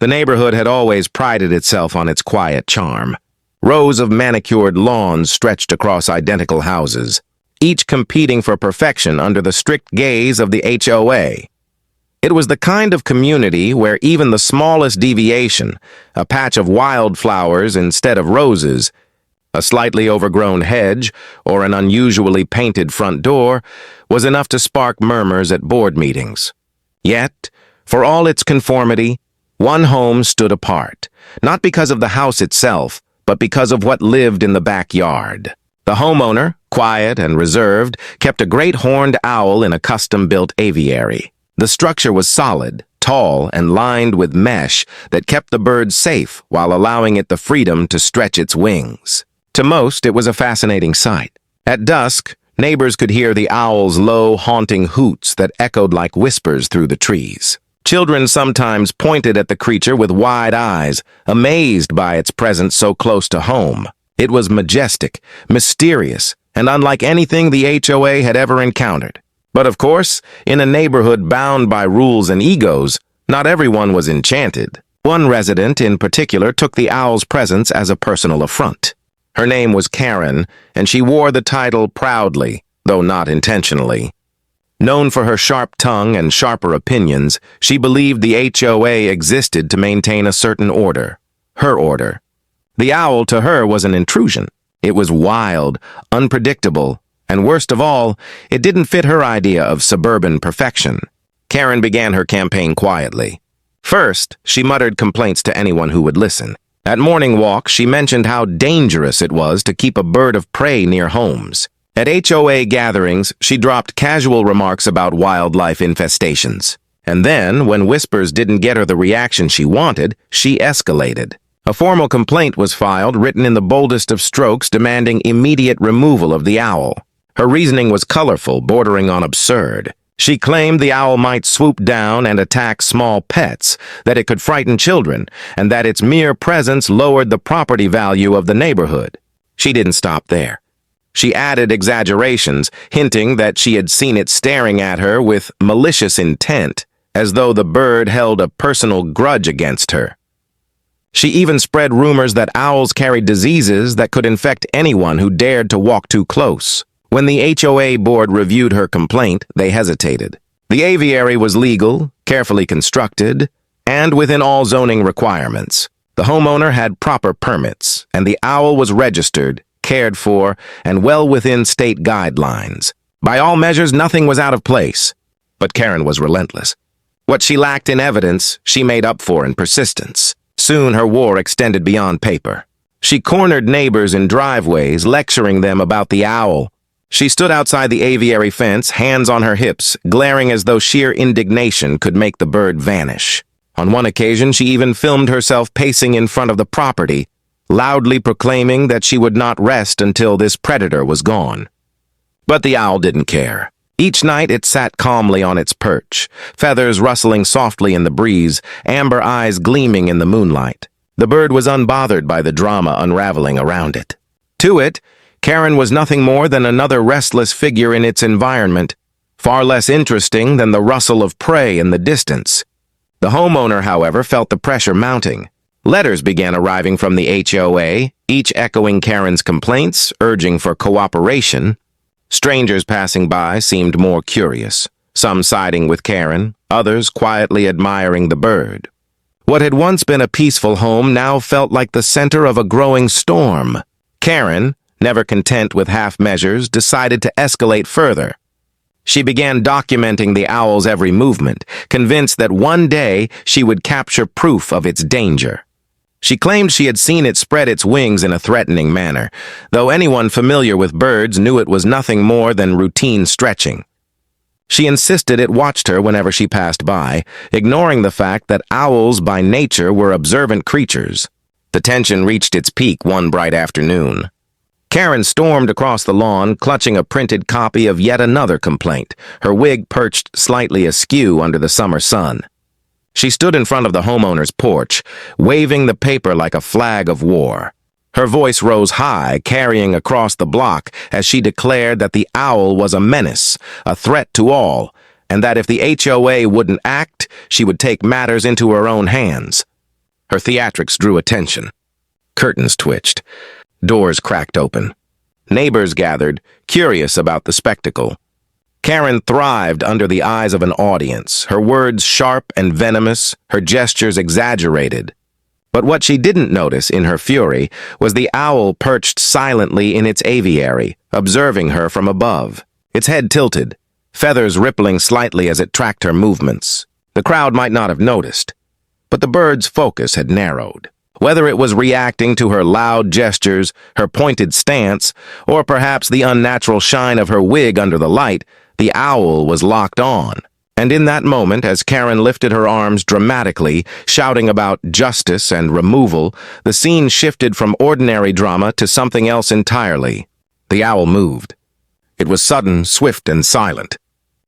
The neighborhood had always prided itself on its quiet charm. Rows of manicured lawns stretched across identical houses, each competing for perfection under the strict gaze of the HOA. It was the kind of community where even the smallest deviation, a patch of wildflowers instead of roses, a slightly overgrown hedge, or an unusually painted front door, was enough to spark murmurs at board meetings. Yet, for all its conformity, one home stood apart, not because of the house itself, but because of what lived in the backyard. The homeowner, quiet and reserved, kept a great horned owl in a custom-built aviary. The structure was solid, tall, and lined with mesh that kept the bird safe while allowing it the freedom to stretch its wings. To most, it was a fascinating sight. At dusk, neighbors could hear the owl's low, haunting hoots that echoed like whispers through the trees. Children sometimes pointed at the creature with wide eyes, amazed by its presence so close to home. It was majestic, mysterious, and unlike anything the HOA had ever encountered. But of course, in a neighborhood bound by rules and egos, not everyone was enchanted. One resident in particular took the owl's presence as a personal affront. Her name was Karen, and she wore the title proudly, though not intentionally. Known for her sharp tongue and sharper opinions, she believed the HOA existed to maintain a certain order. Her order. The owl to her was an intrusion. It was wild, unpredictable, and worst of all, it didn't fit her idea of suburban perfection. Karen began her campaign quietly. First, she muttered complaints to anyone who would listen. At morning walks, she mentioned how dangerous it was to keep a bird of prey near homes. At HOA gatherings, she dropped casual remarks about wildlife infestations. And then, when whispers didn't get her the reaction she wanted, she escalated. A formal complaint was filed, written in the boldest of strokes, demanding immediate removal of the owl. Her reasoning was colorful, bordering on absurd. She claimed the owl might swoop down and attack small pets, that it could frighten children, and that its mere presence lowered the property value of the neighborhood. She didn't stop there. She added exaggerations, hinting that she had seen it staring at her with malicious intent, as though the bird held a personal grudge against her. She even spread rumors that owls carried diseases that could infect anyone who dared to walk too close. When the HOA board reviewed her complaint, they hesitated. The aviary was legal, carefully constructed, and within all zoning requirements. The homeowner had proper permits, and the owl was registered, cared for, and well within state guidelines. By all measures, nothing was out of place. But Karen was relentless. What she lacked in evidence, she made up for in persistence. Soon her war extended beyond paper. She cornered neighbors in driveways, lecturing them about the owl. She stood outside the aviary fence, hands on her hips, glaring as though sheer indignation could make the bird vanish. On one occasion, she even filmed herself pacing in front of the property, loudly proclaiming that she would not rest until this predator was gone. But the owl didn't care. Each night it sat calmly on its perch, feathers rustling softly in the breeze, amber eyes gleaming in the moonlight. The bird was unbothered by the drama unraveling around it. To it, Karen was nothing more than another restless figure in its environment, far less interesting than the rustle of prey in the distance. The homeowner, however, felt the pressure mounting. Letters began arriving from the HOA, each echoing Karen's complaints, urging for cooperation. Strangers passing by seemed more curious, some siding with Karen, others quietly admiring the bird. What had once been a peaceful home now felt like the center of a growing storm. Karen, never content with half measures, decided to escalate further. She began documenting the owl's every movement, convinced that one day she would capture proof of its danger. She claimed she had seen it spread its wings in a threatening manner, though anyone familiar with birds knew it was nothing more than routine stretching. She insisted it watched her whenever she passed by, ignoring the fact that owls by nature were observant creatures. The tension reached its peak one bright afternoon. Karen stormed across the lawn, clutching a printed copy of yet another complaint, her wig perched slightly askew under the summer sun. She stood in front of the homeowner's porch, waving the paper like a flag of war. Her voice rose high, carrying across the block as she declared that the owl was a menace, a threat to all, and that if the HOA wouldn't act, she would take matters into her own hands. Her theatrics drew attention. Curtains twitched. Doors cracked open. Neighbors gathered, curious about the spectacle. Karen thrived under the eyes of an audience, her words sharp and venomous, her gestures exaggerated. But what she didn't notice in her fury was the owl perched silently in its aviary, observing her from above. Its head tilted, feathers rippling slightly as it tracked her movements. The crowd might not have noticed, but the bird's focus had narrowed. Whether it was reacting to her loud gestures, her pointed stance, or perhaps the unnatural shine of her wig under the light, the owl was locked on. And in that moment, as Karen lifted her arms dramatically, shouting about justice and removal, the scene shifted from ordinary drama to something else entirely. The owl moved. It was sudden, swift, and silent.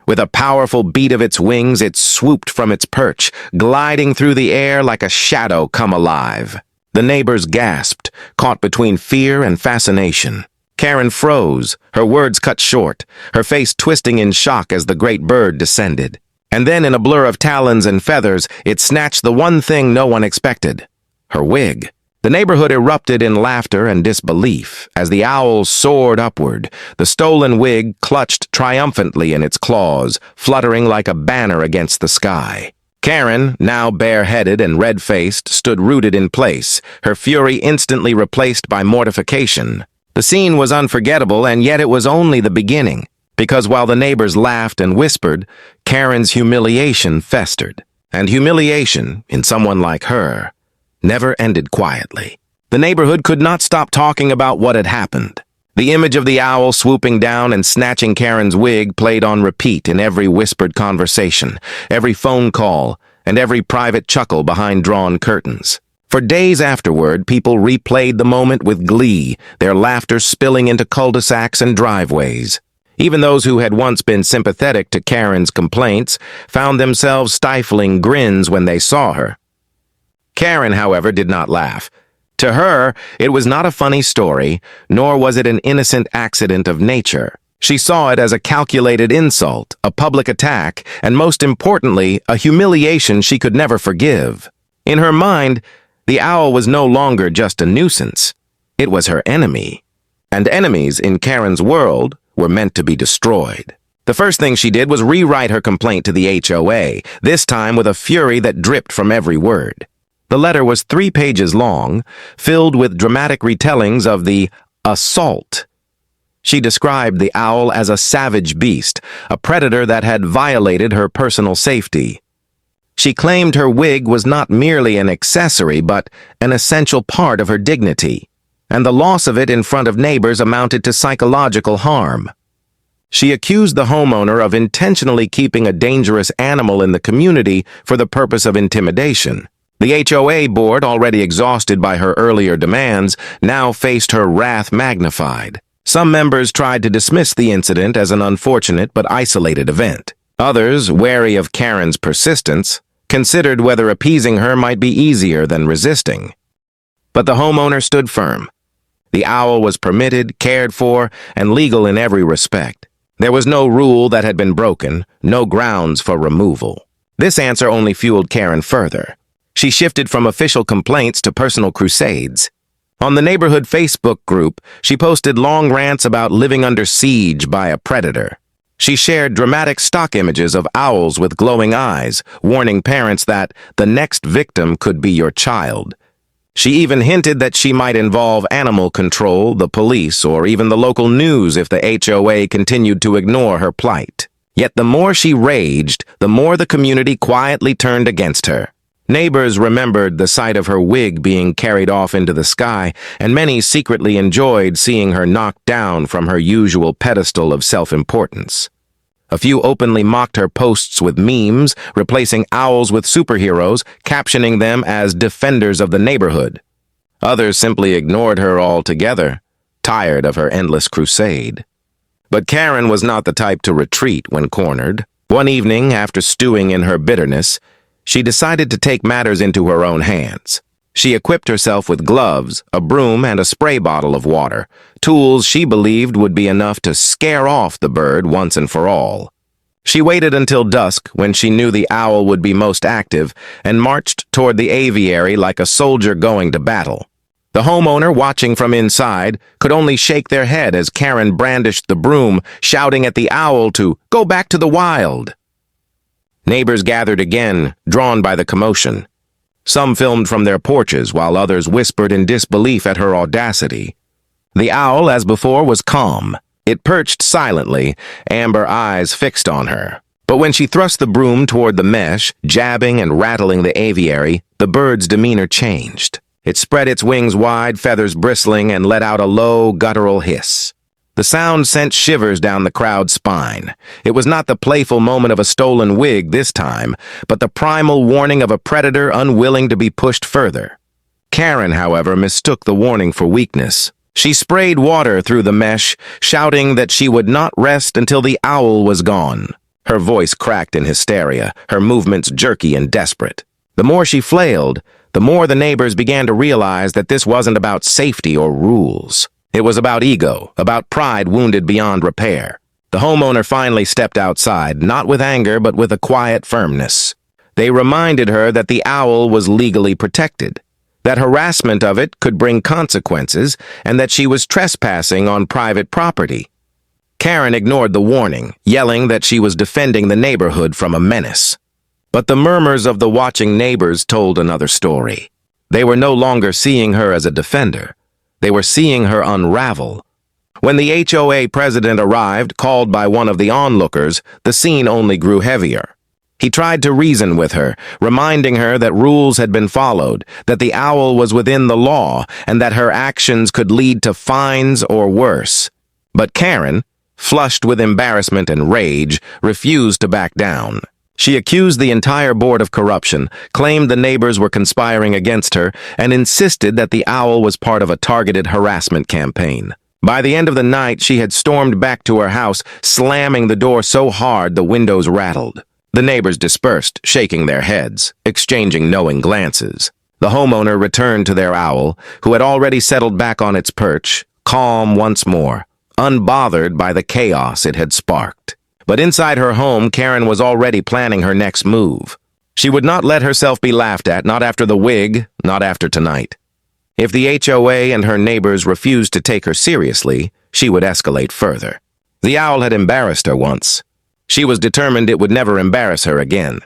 With a powerful beat of its wings, it swooped from its perch, gliding through the air like a shadow come alive. The neighbors gasped, caught between fear and fascination. Karen froze, her words cut short, her face twisting in shock as the great bird descended. And then, in a blur of talons and feathers, it snatched the one thing no one expected: her wig. The neighborhood erupted in laughter and disbelief as the owl soared upward, the stolen wig clutched triumphantly in its claws, fluttering like a banner against the sky. Karen, now bareheaded and red-faced, stood rooted in place, her fury instantly replaced by mortification. The scene was unforgettable, and yet it was only the beginning, because while the neighbors laughed and whispered, Karen's humiliation festered. And humiliation, in someone like her, never ended quietly. The neighborhood could not stop talking about what had happened. The image of the owl swooping down and snatching Karen's wig played on repeat in every whispered conversation, every phone call, and every private chuckle behind drawn curtains. For days afterward, people replayed the moment with glee, their laughter spilling into cul-de-sacs and driveways. Even those who had once been sympathetic to Karen's complaints found themselves stifling grins when they saw her. Karen, however, did not laugh. To her, it was not a funny story, nor was it an innocent accident of nature. She saw it as a calculated insult, a public attack, and most importantly, a humiliation she could never forgive. In her mind, the owl was no longer just a nuisance. It was her enemy. And enemies in Karen's world were meant to be destroyed. The first thing she did was rewrite her complaint to the HOA, this time with a fury that dripped from every word. The letter was 3 pages long, filled with dramatic retellings of the assault. She described the owl as a savage beast, a predator that had violated her personal safety. She claimed her wig was not merely an accessory, but an essential part of her dignity, and the loss of it in front of neighbors amounted to psychological harm. She accused the homeowner of intentionally keeping a dangerous animal in the community for the purpose of intimidation. The HOA board, already exhausted by her earlier demands, now faced her wrath magnified. Some members tried to dismiss the incident as an unfortunate but isolated event. Others, wary of Karen's persistence, considered whether appeasing her might be easier than resisting. But the homeowner stood firm. The owl was permitted, cared for, and legal in every respect. There was no rule that had been broken, no grounds for removal. This answer only fueled Karen further. She shifted from official complaints to personal crusades. On the neighborhood Facebook group, she posted long rants about living under siege by a predator. She shared dramatic stock images of owls with glowing eyes, warning parents that the next victim could be your child. She even hinted that she might involve animal control, the police, or even the local news if the HOA continued to ignore her plight. Yet the more she raged, the more the community quietly turned against her. Neighbors remembered the sight of her wig being carried off into the sky, and many secretly enjoyed seeing her knocked down from her usual pedestal of self-importance. A few openly mocked her posts with memes, replacing owls with superheroes, captioning them as defenders of the neighborhood. Others simply ignored her altogether, tired of her endless crusade. But Karen was not the type to retreat when cornered. One evening, after stewing in her bitterness, she decided to take matters into her own hands. She equipped herself with gloves, a broom, and a spray bottle of water, tools she believed would be enough to scare off the bird once and for all. She waited until dusk, when she knew the owl would be most active, and marched toward the aviary like a soldier going to battle. The homeowner, watching from inside, could only shake their head as Karen brandished the broom, shouting at the owl to go back to the wild. Neighbors gathered again, drawn by the commotion. Some filmed from their porches, while others whispered in disbelief at her audacity. The owl, as before, was calm. It perched silently, amber eyes fixed on her. But when she thrust the broom toward the mesh, jabbing and rattling the aviary, the bird's demeanor changed. It spread its wings wide, feathers bristling, and let out a low, guttural hiss. The sound sent shivers down the crowd's spine. It was not the playful moment of a stolen wig this time, but the primal warning of a predator unwilling to be pushed further. Karen, however, mistook the warning for weakness. She sprayed water through the mesh, shouting that she would not rest until the owl was gone. Her voice cracked in hysteria, her movements jerky and desperate. The more she flailed, the more the neighbors began to realize that this wasn't about safety or rules. It was about ego, about pride wounded beyond repair. The homeowner finally stepped outside, not with anger but with a quiet firmness. They reminded her that the owl was legally protected, that harassment of it could bring consequences, and that she was trespassing on private property. Karen ignored the warning, yelling that she was defending the neighborhood from a menace. But the murmurs of the watching neighbors told another story. They were no longer seeing her as a defender. They were seeing her unravel. When the HOA president arrived, called by one of the onlookers, the scene only grew heavier. He tried to reason with her, reminding her that rules had been followed, that the owl was within the law, and that her actions could lead to fines or worse. But Karen, flushed with embarrassment and rage, refused to back down. She accused the entire board of corruption, claimed the neighbors were conspiring against her, and insisted that the owl was part of a targeted harassment campaign. By the end of the night, she had stormed back to her house, slamming the door so hard the windows rattled. The neighbors dispersed, shaking their heads, exchanging knowing glances. The homeowner returned to their owl, who had already settled back on its perch, calm once more, unbothered by the chaos it had sparked. But inside her home, Karen was already planning her next move. She would not let herself be laughed at, not after the wig, not after tonight. If the HOA and her neighbors refused to take her seriously, she would escalate further. The owl had embarrassed her once. She was determined it would never embarrass her again.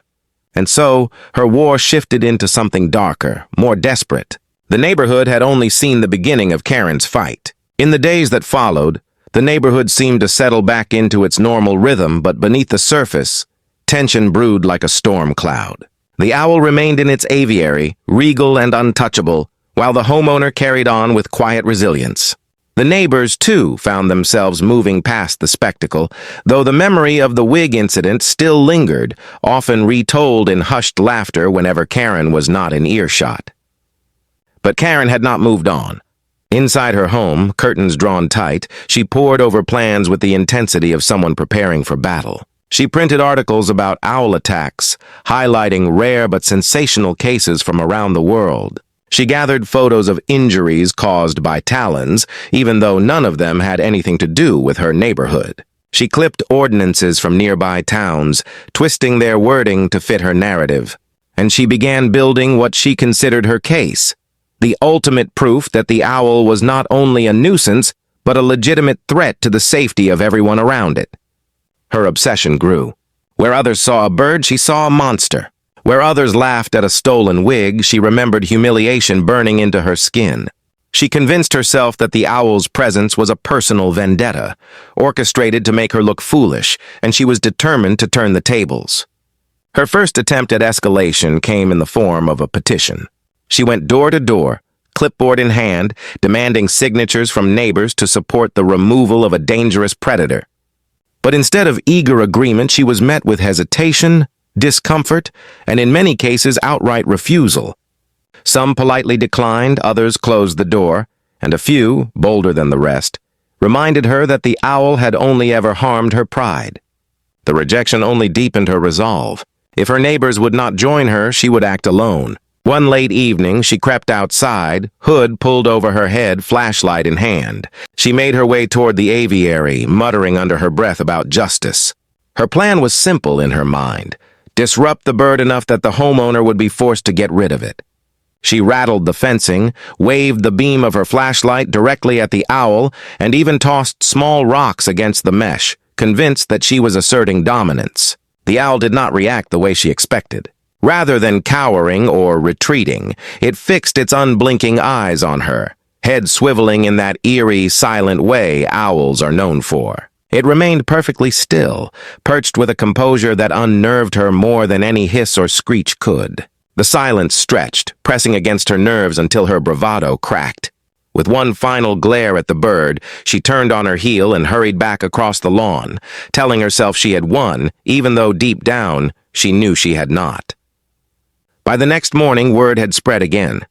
And so, her war shifted into something darker, more desperate. The neighborhood had only seen the beginning of Karen's fight. In the days that followed, the neighborhood seemed to settle back into its normal rhythm, but beneath the surface, tension brewed like a storm cloud. The owl remained in its aviary, regal and untouchable, while the homeowner carried on with quiet resilience. The neighbors, too, found themselves moving past the spectacle, though the memory of the wig incident still lingered, often retold in hushed laughter whenever Karen was not in earshot. But Karen had not moved on. Inside her home, curtains drawn tight, she pored over plans with the intensity of someone preparing for battle. She printed articles about owl attacks, highlighting rare but sensational cases from around the world. She gathered photos of injuries caused by talons, even though none of them had anything to do with her neighborhood. She clipped ordinances from nearby towns, twisting their wording to fit her narrative. And she began building what she considered her case, the ultimate proof that the owl was not only a nuisance, but a legitimate threat to the safety of everyone around it. Her obsession grew. Where others saw a bird, she saw a monster. Where others laughed at a stolen wig, she remembered humiliation burning into her skin. She convinced herself that the owl's presence was a personal vendetta, orchestrated to make her look foolish, and she was determined to turn the tables. Her first attempt at escalation came in the form of a petition. She went door to door, clipboard in hand, demanding signatures from neighbors to support the removal of a dangerous predator. But instead of eager agreement, she was met with hesitation, discomfort, and in many cases outright refusal. Some politely declined, others closed the door, and a few, bolder than the rest, reminded her that the owl had only ever harmed her pride. The rejection only deepened her resolve. If her neighbors would not join her, she would act alone. One late evening, she crept outside, hood pulled over her head, flashlight in hand. She made her way toward the aviary, muttering under her breath about justice. Her plan was simple in her mind: disrupt the bird enough that the homeowner would be forced to get rid of it. She rattled the fencing, waved the beam of her flashlight directly at the owl, and even tossed small rocks against the mesh, convinced that she was asserting dominance. The owl did not react the way she expected. Rather than cowering or retreating, it fixed its unblinking eyes on her, head swiveling in that eerie, silent way owls are known for. It remained perfectly still, perched with a composure that unnerved her more than any hiss or screech could. The silence stretched, pressing against her nerves until her bravado cracked. With one final glare at the bird, she turned on her heel and hurried back across the lawn, telling herself she had won, even though deep down, she knew she had not. By the next morning, word had spread again.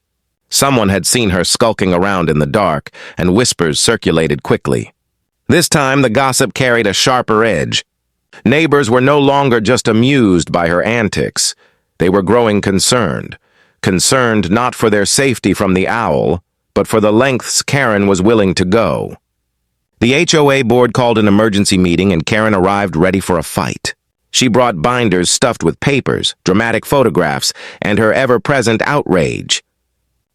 Someone had seen her skulking around in the dark, and whispers circulated quickly. This time, the gossip carried a sharper edge. Neighbors were no longer just amused by her antics. They were growing concerned not for their safety from the owl, but for the lengths Karen was willing to go. The HOA board called an emergency meeting and Karen arrived ready for a fight. She brought binders stuffed with papers, dramatic photographs, and her ever-present outrage.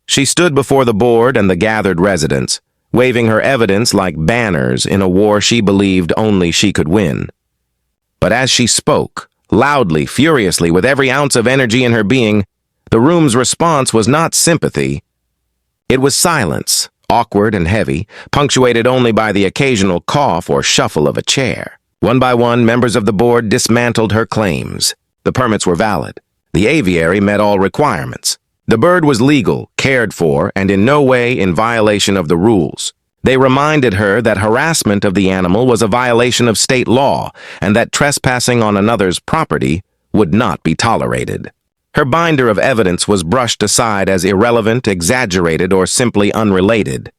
She stood before the board and the gathered residents, waving her evidence like banners in a war she believed only she could win. But as she spoke, loudly, furiously, with every ounce of energy in her being, the room's response was not sympathy. It was silence, awkward and heavy, punctuated only by the occasional cough or shuffle of a chair. One by one, members of the board dismantled her claims. The permits were valid. The aviary met all requirements. The bird was legal, cared for, and in no way in violation of the rules. They reminded her that harassment of the animal was a violation of state law and that trespassing on another's property would not be tolerated. Her binder of evidence was brushed aside as irrelevant, exaggerated, or simply unrelated.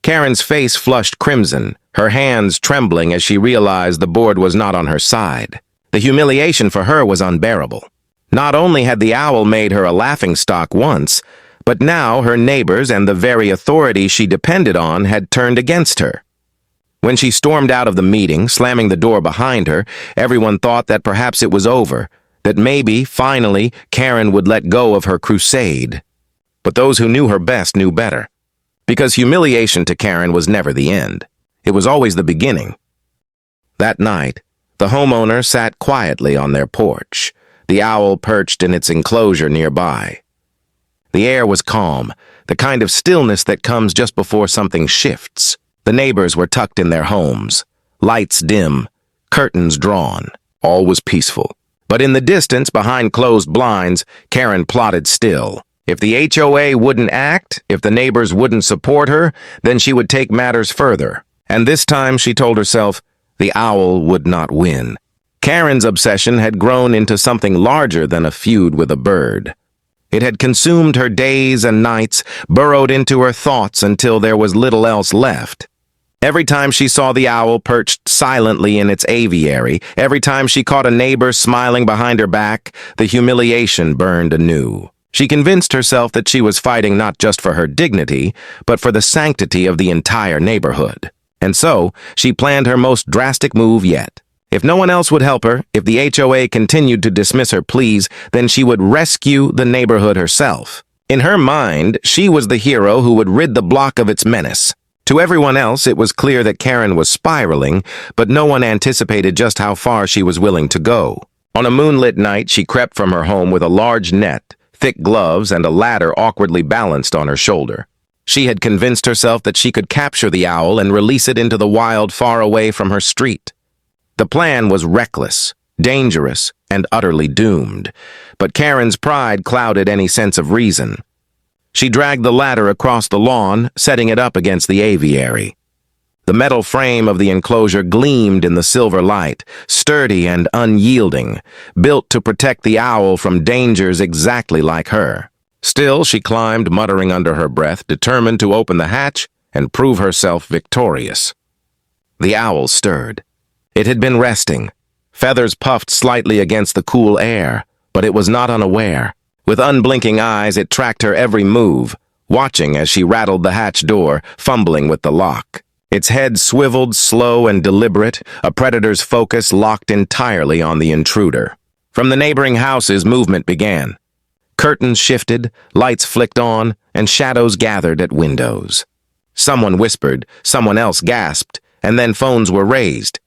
Karen's face flushed crimson, her hands trembling as she realized the board was not on her side. The humiliation for her was unbearable. Not only had the owl made her a laughingstock once, but now her neighbors and the very authority she depended on had turned against her. When she stormed out of the meeting, slamming the door behind her, everyone thought that perhaps it was over, that maybe, finally, Karen would let go of her crusade. But those who knew her best knew better. Because humiliation to Karen was never the end. It was always the beginning. That night, the homeowner sat quietly on their porch, the owl perched in its enclosure nearby. The air was calm, the kind of stillness that comes just before something shifts. The neighbors were tucked in their homes, lights dim, curtains drawn. All was peaceful. But in the distance, behind closed blinds, Karen plotted still. If the HOA wouldn't act, if the neighbors wouldn't support her, then she would take matters further. And this time, she told herself, the owl would not win. Karen's obsession had grown into something larger than a feud with a bird. It had consumed her days and nights, burrowed into her thoughts until there was little else left. Every time she saw the owl perched silently in its aviary, every time she caught a neighbor smiling behind her back, the humiliation burned anew. She convinced herself that she was fighting not just for her dignity, but for the sanctity of the entire neighborhood. And so, she planned her most drastic move yet. If no one else would help her, if the HOA continued to dismiss her pleas, then she would rescue the neighborhood herself. In her mind, she was the hero who would rid the block of its menace. To everyone else, it was clear that Karen was spiraling, but no one anticipated just how far she was willing to go. On a moonlit night, she crept from her home with a large net, thick gloves, and a ladder awkwardly balanced on her shoulder. She had convinced herself that she could capture the owl and release it into the wild far away from her street. The plan was reckless, dangerous, and utterly doomed, but Karen's pride clouded any sense of reason. She dragged the ladder across the lawn, setting it up against the aviary. The metal frame of the enclosure gleamed in the silver light, sturdy and unyielding, built to protect the owl from dangers exactly like her. Still, she climbed, muttering under her breath, determined to open the hatch and prove herself victorious. The owl stirred. It had been resting. Feathers puffed slightly against the cool air, but it was not unaware. With unblinking eyes, it tracked her every move, watching as she rattled the hatch door, fumbling with the lock. Its head swiveled, slow and deliberate, a predator's focus locked entirely on the intruder. From the neighboring houses, movement began. Curtains shifted, lights flicked on, and shadows gathered at windows. Someone whispered, someone else gasped, and then phones were raised.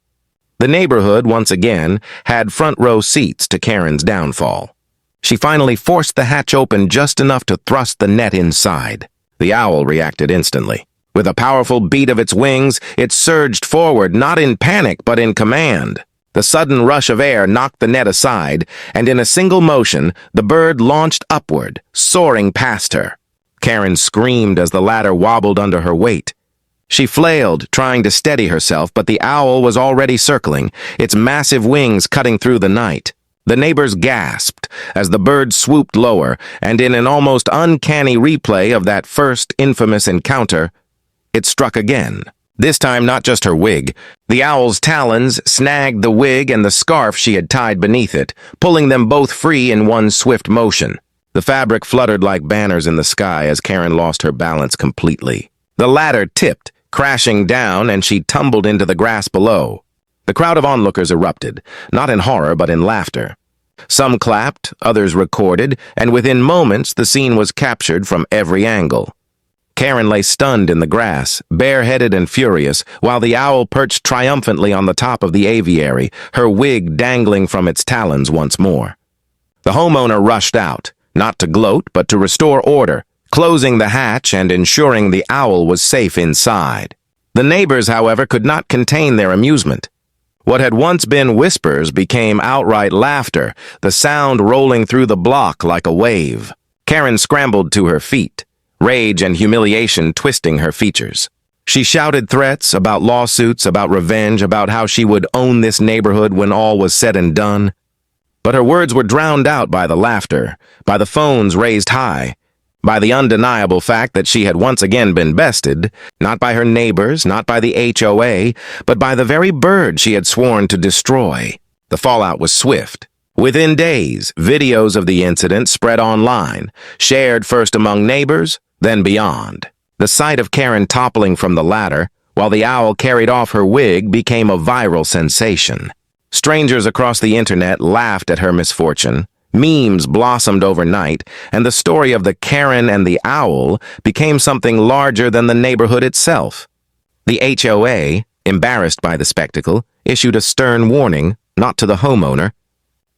The neighborhood, once again, had front-row seats to Karen's downfall. She finally forced the hatch open just enough to thrust the net inside. The owl reacted instantly. With a powerful beat of its wings, it surged forward, not in panic, but in command. The sudden rush of air knocked the net aside, and in a single motion, the bird launched upward, soaring past her. Karen screamed as the ladder wobbled under her weight. She flailed, trying to steady herself, but the owl was already circling, its massive wings cutting through the night. The neighbors gasped as the bird swooped lower, and in an almost uncanny replay of that first infamous encounter, it struck again. This time not just her wig. The owl's talons snagged the wig and the scarf she had tied beneath it, pulling them both free in one swift motion. The fabric fluttered like banners in the sky as Karen lost her balance completely. The ladder tipped, crashing down, and she tumbled into the grass below. The crowd of onlookers erupted, not in horror but in laughter. Some clapped, others recorded, and within moments the scene was captured from every angle. Karen lay stunned in the grass, bareheaded and furious, while the owl perched triumphantly on the top of the aviary, her wig dangling from its talons once more. The homeowner rushed out, not to gloat, but to restore order, closing the hatch and ensuring the owl was safe inside. The neighbors, however, could not contain their amusement. What had once been whispers became outright laughter, the sound rolling through the block like a wave. Karen scrambled to her feet, rage and humiliation twisting her features. She shouted threats about lawsuits, about revenge, about how she would own this neighborhood when all was said and done. But her words were drowned out by the laughter, by the phones raised high, by the undeniable fact that she had once again been bested, not by her neighbors, not by the HOA, but by the very bird she had sworn to destroy. The fallout was swift. Within days, videos of the incident spread online, shared first among neighbors, then beyond. The sight of Karen toppling from the ladder, while the owl carried off her wig, became a viral sensation. Strangers across the internet laughed at her misfortune, memes blossomed overnight, and the story of the Karen and the owl became something larger than the neighborhood itself. The HOA, embarrassed by the spectacle, issued a stern warning, not to the homeowner,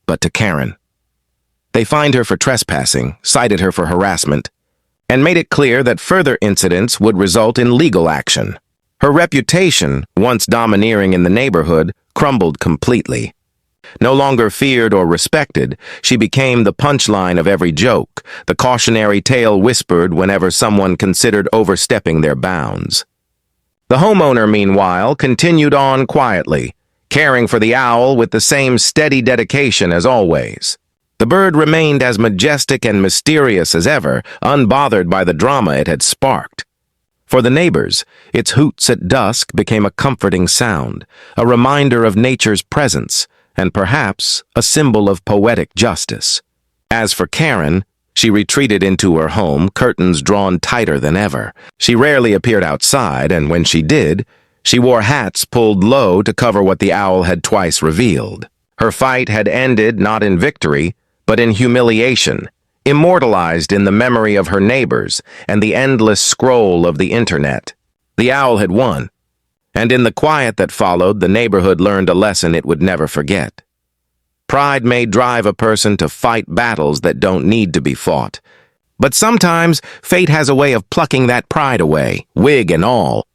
but to Karen. They fined her for trespassing, cited her for harassment, and made it clear that further incidents would result in legal action. Her reputation, once domineering in the neighborhood, crumbled completely. No longer feared or respected, she became the punchline of every joke, the cautionary tale whispered whenever someone considered overstepping their bounds. The homeowner, meanwhile, continued on quietly, caring for the owl with the same steady dedication as always. The bird remained as majestic and mysterious as ever, unbothered by the drama it had sparked. For the neighbors, its hoots at dusk became a comforting sound, a reminder of nature's presence, and perhaps a symbol of poetic justice. As for Karen, she retreated into her home, curtains drawn tighter than ever. She rarely appeared outside, and when she did, she wore hats pulled low to cover what the owl had twice revealed. Her fight had ended not in victory, but in humiliation, immortalized in the memory of her neighbors and the endless scroll of the internet. The owl had won, and in the quiet that followed, the neighborhood learned a lesson it would never forget. Pride may drive a person to fight battles that don't need to be fought, but sometimes fate has a way of plucking that pride away, wig and all.